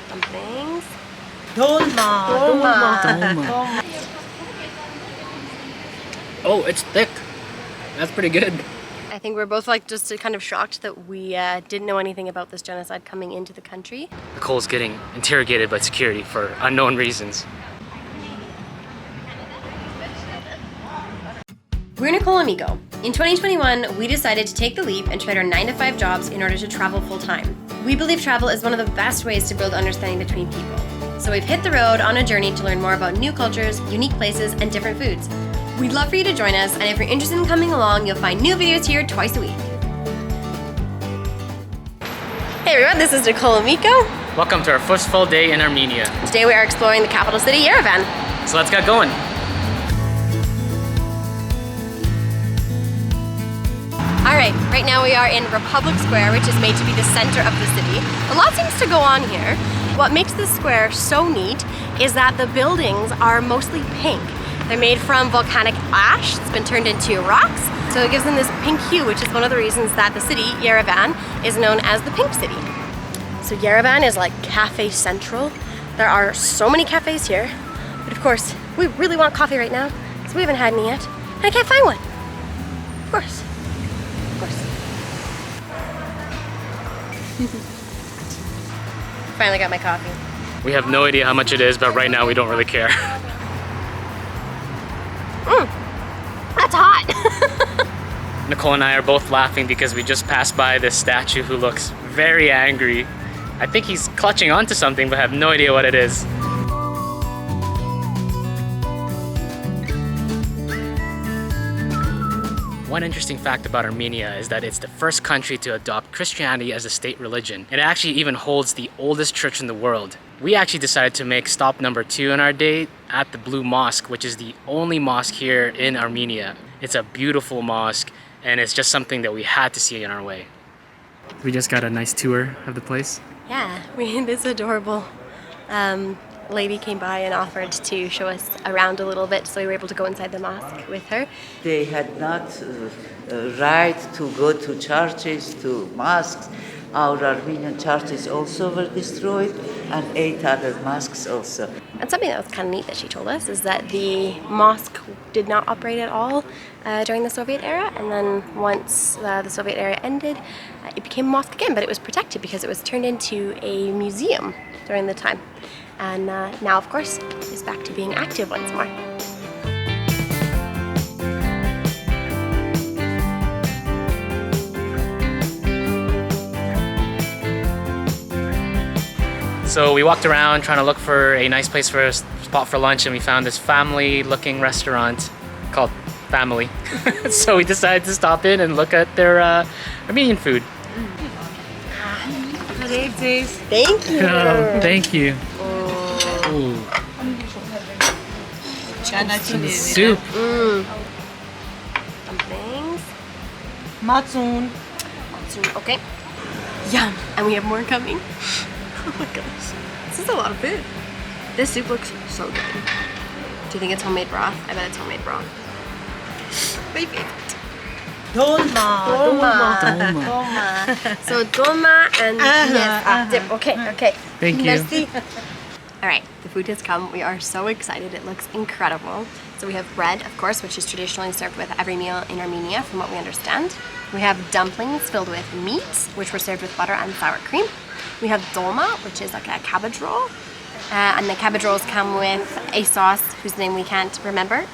Dumplings. Dolma. Oh, it's thick. That's pretty good. I think we're both like just kind of shocked that we didn't know anything about this genocide coming into the country. Nicole's getting interrogated by security for unknown reasons. We're Nicole and Mico. In 2021, we decided to take the leap and trade our 9-to-5 jobs in order to travel full-time. We believe travel is one of the best ways to build understanding between people. So we've hit the road on a journey to learn more about new cultures, unique places, and different foods. We'd love for you to join us, and if you're interested in coming along, you'll find new videos here twice a week. Hey everyone, this is Nicole and Mico. Welcome to our first full day in Armenia. Today we are exploring the capital city, Yerevan. So let's get going. Alright, right now we are in Republic Square, which is made to be the center of the city. A lot seems to go on here. What makes this square so neat is that the buildings are mostly pink. They're made from volcanic ash. It's been turned into rocks. So it gives them this pink hue, which is one of the reasons that the city, Yerevan, is known as the Pink City. So Yerevan is like cafe central. There are so many cafes here. But of course, we really want coffee right now, so we haven't had any yet. And I can't find one. Of course. Of course. Finally got my coffee. We have no idea how much it is, but right now we don't really care. That's hot! Nicole and I are both laughing because we just passed by this statue who looks very angry. I think he's clutching onto something, but I have no idea what it is. One interesting fact about Armenia is that it's the first country to adopt Christianity as a state religion. It actually even holds the oldest church in the world. We actually decided to make stop number 2 on our day at the Blue Mosque, which is the only mosque here in Armenia. It's a beautiful mosque, and it's just something that we had to see on our way. We just got a nice tour of the place. Yeah, this adorable lady came by and offered to show us around a little bit, so we were able to go inside the mosque with her. They had not right to go to churches, to mosques. Our Armenian churches also were destroyed, and 8 other mosques also. And something that was kind of neat that she told us is that the mosque did not operate at all during the Soviet era, and then once the Soviet era ended, it became a mosque again, but it was protected because it was turned into a museum during the time. And now, of course, it's back to being active once more. So we walked around trying to look for a nice place for a spot for lunch, and we found this family-looking restaurant called Family. So we decided to stop in and look at their Armenian food. Thank you. Oh, thank you. Ooh. Soup. Dumplings. Matzoon. Okay. Yum. And we have more coming. Oh my gosh. This is a lot of food. This soup looks so good. Do you think it's homemade broth? I bet it's homemade broth. My favorite. Dolma. So dolma and yes, dip. Okay. Thank you. Merci. All right, the food has come. We are so excited. It looks incredible. So we have bread, of course, which is traditionally served with every meal in Armenia, from what we understand. We have dumplings filled with meat, which were served with butter and sour cream. We have dolma, which is like a cabbage roll. And the cabbage rolls come with a sauce whose name we can't remember.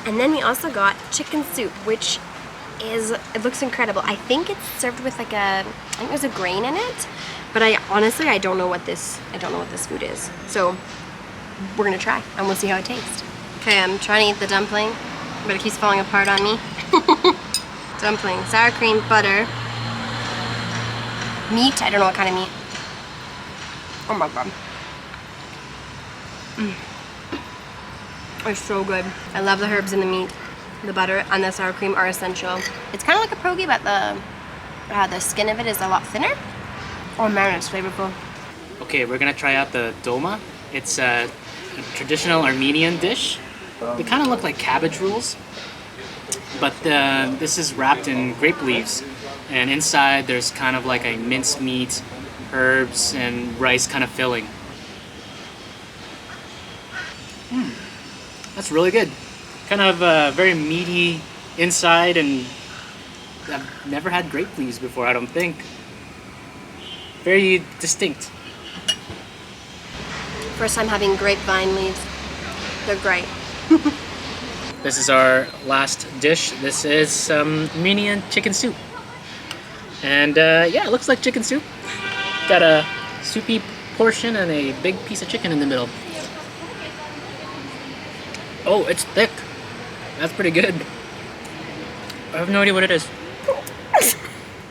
And then we also got chicken soup, which it looks incredible. I think it's served with like I think there's a grain in it, but I don't know what this food is. So we're gonna try and we'll see how it tastes. Okay, I'm trying to eat the dumpling, but it keeps falling apart on me. Dumpling, sour cream, butter, meat. I don't know what kind of meat. Oh my god. It's so good. I love the herbs in the meat. The butter and the sour cream are essential. It's kind of like a pierogi, but the skin of it is a lot thinner. Oh man, it's flavorful. Okay, we're gonna try out the dolma. It's a traditional Armenian dish. They kind of look like cabbage rolls, but this is wrapped in grape leaves, and inside there's kind of like a minced meat herbs and rice kind of filling. That's really good. Kind of very meaty inside, and I've never had grape leaves before, I don't think. Very distinct. First time having grapevine leaves. They're great. This is our last dish. This is some Armenian chicken soup. And yeah, it looks like chicken soup. Got a soupy portion and a big piece of chicken in the middle. Oh, it's thick. That's pretty good. I have no idea what it is.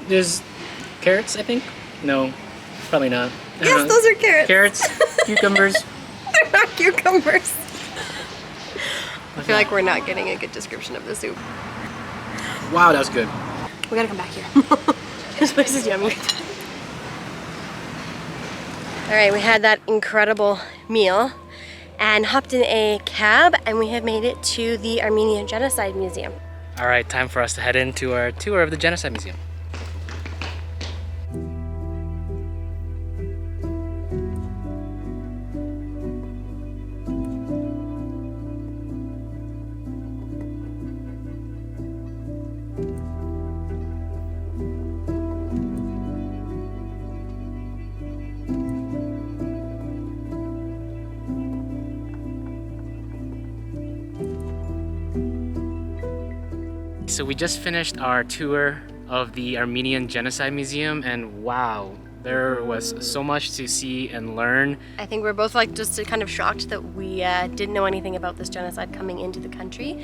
There's carrots, I think? No, probably not. Yes, those are carrots. Carrots, cucumbers. They're not cucumbers. I feel like we're not getting a good description of the soup. Wow, that was good. We gotta come back here. This place is yummy. All right, we had that incredible meal and hopped in a cab, and we have made it to the Armenian Genocide Museum. All right, time for us to head into our tour of the Genocide Museum. So we just finished our tour of the Armenian Genocide Museum, and wow, there was so much to see and learn. I think we're both like just kind of shocked that we didn't know anything about this genocide coming into the country.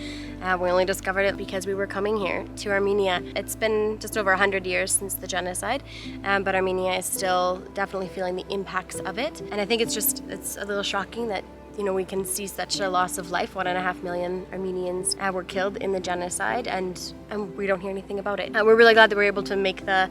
We only discovered it because we were coming here to Armenia. It's been just over 100 years since the genocide, but Armenia is still definitely feeling the impacts of it. And I think it's a little shocking that we can see such a loss of life. 1.5 million Armenians were killed in the genocide, and we don't hear anything about it. We're really glad that we're able to make the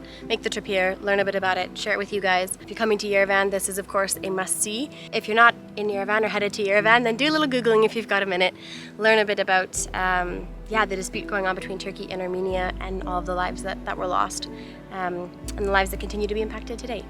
trip here, learn a bit about it, share it with you guys. If you're coming to Yerevan, this is of course a must-see. If you're not in Yerevan or headed to Yerevan, then do a little Googling if you've got a minute. Learn a bit about the dispute going on between Turkey and Armenia and all of the lives that were lost, and the lives that continue to be impacted today.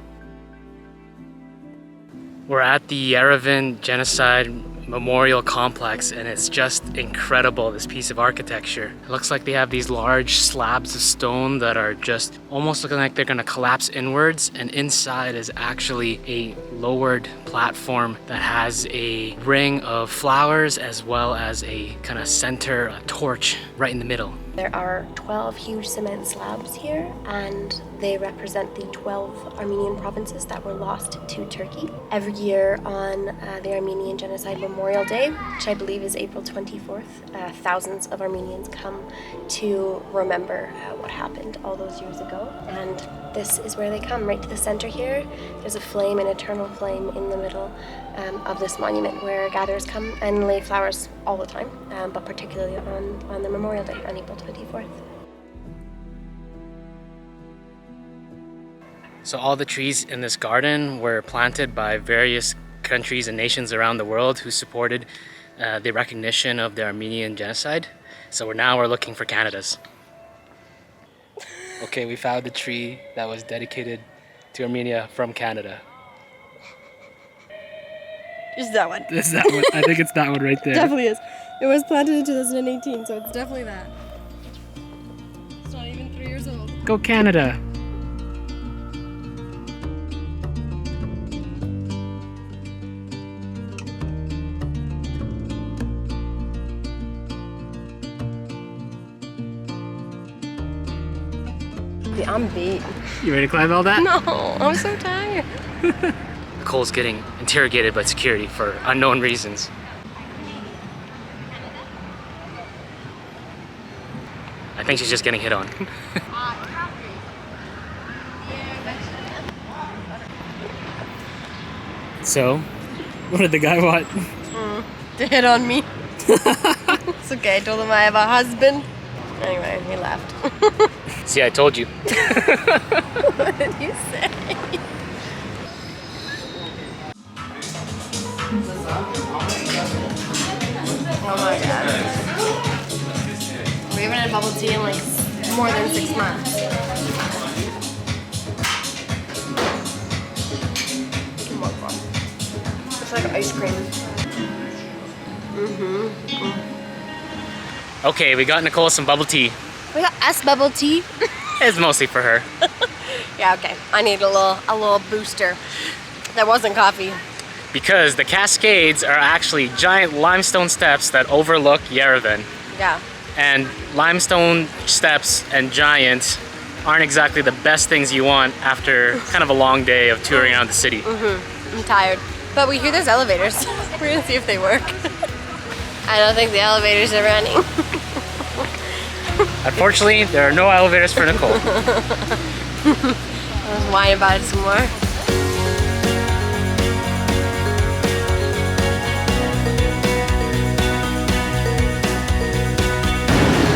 We're at the Yerevan Genocide Memorial Complex, and it's just incredible, this piece of architecture. It looks like they have these large slabs of stone that are just almost looking like they're gonna collapse inwards, and inside is actually a lowered platform that has a ring of flowers as well as a kind of center torch right in the middle. There are 12 huge cement slabs here, and they represent the 12 Armenian provinces that were lost to Turkey. Every year on the Armenian Genocide Memorial Day, which I believe is April 24th, thousands of Armenians come to remember what happened all those years ago. And this is where they come, right to the center here. There's a flame, an eternal flame in the middle of this monument where gatherers come and lay flowers all the time, but particularly on the Memorial Day, on April 24th. So all the trees in this garden were planted by various countries and nations around the world who supported the recognition of the Armenian genocide. So we're looking for Canada's. Okay, we found the tree that was dedicated to Armenia from Canada. It's that one. It's that one. I think it's that one right there. Definitely is. It was planted in 2018, so it's definitely that. It's not even 3 years old. Go Canada! I'm beat. You ready to climb all that? No, I'm so tired. Nicole's getting interrogated by security for unknown reasons. I think she's just getting hit on. So, what did the guy want? To hit on me. It's okay, I told him I have a husband. Anyway, he left. See, I told you. What did you say? Oh my god. We haven't had bubble tea in like more than 6 months. It's like ice cream. Okay, we got Nicole some bubble tea. We got us bubble tea. It's mostly for her. Yeah, okay. I need a little booster. That wasn't coffee. Because the Cascades are actually giant limestone steps that overlook Yerevan. Yeah. And limestone steps and giants aren't exactly the best things you want after kind of a long day of touring around the city. I'm tired. But we hear there's elevators. We're gonna see if they work. I don't think the elevators are running. Unfortunately, there are no elevators for Nicole. Let's whine about it some more.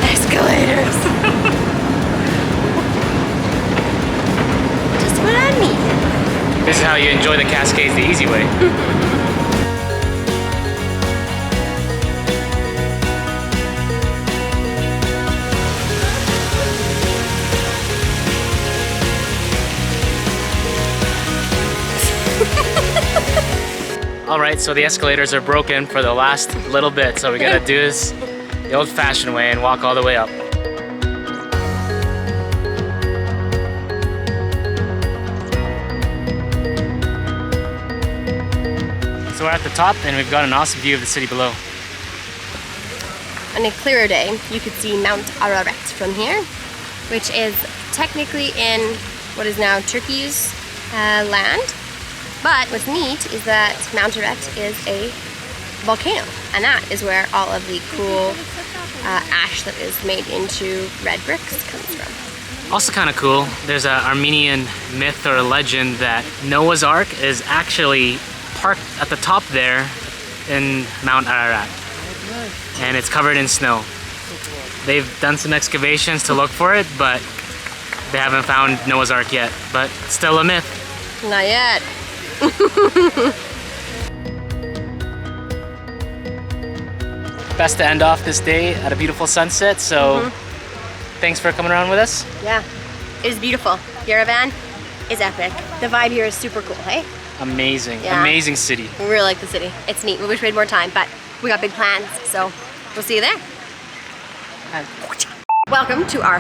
Escalators. Just what I need. This is how you enjoy the Cascades the easy way. Alright, so the escalators are broken for the last little bit, so we gotta do this the old-fashioned way and walk all the way up. So we're at the top and we've got an awesome view of the city below. On a clearer day, you could see Mount Ararat from here, which is technically in what is now Turkey's land. But what's neat is that Mount Ararat is a volcano, and that is where all of the cool ash that is made into red bricks comes from. Also kind of cool, there's an Armenian myth or a legend that Noah's Ark is actually parked at the top there in Mount Ararat. And it's covered in snow. They've done some excavations to look for it, but they haven't found Noah's Ark yet. But still a myth. Not yet. Best to end off this day at a beautiful sunset, so thanks for coming around with us. Yeah, it is beautiful. Yerevan is epic. The vibe here is super cool, hey? Amazing, Yeah. amazing city. We really like the city. It's neat. We wish we had more time, but we got big plans, so we'll see you there. Welcome to our,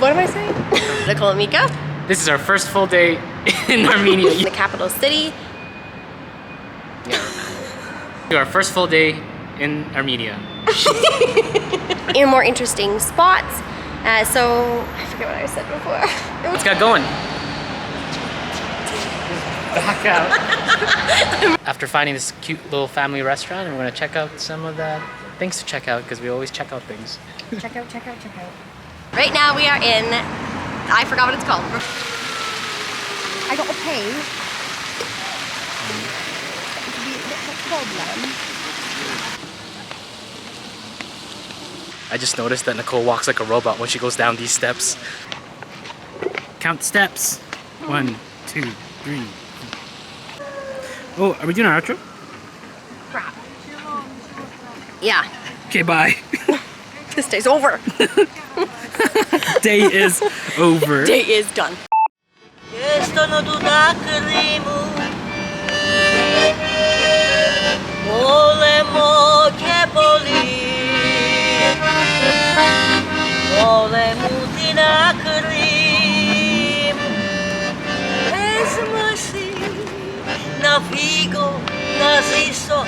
what am I saying? Nicole and Mico. This is our first full day in Armenia. The capital city. Our first full day in Armenia. In more interesting spots. So, I forget what I said before. Let's get going. Back out. After finding this cute little family restaurant, we're gonna check out some of the things to check out because we always check out things. Check out. Right now we are in, I forgot what it's called. I got a pay. What's problem? I just noticed that Nicole walks like a robot when she goes down these steps. Count steps. 1, 2, 3. Oh, are we doing our outro? Crap. Yeah. Okay, bye. This day's over. Day is over. Day is done. Navigo, naziso,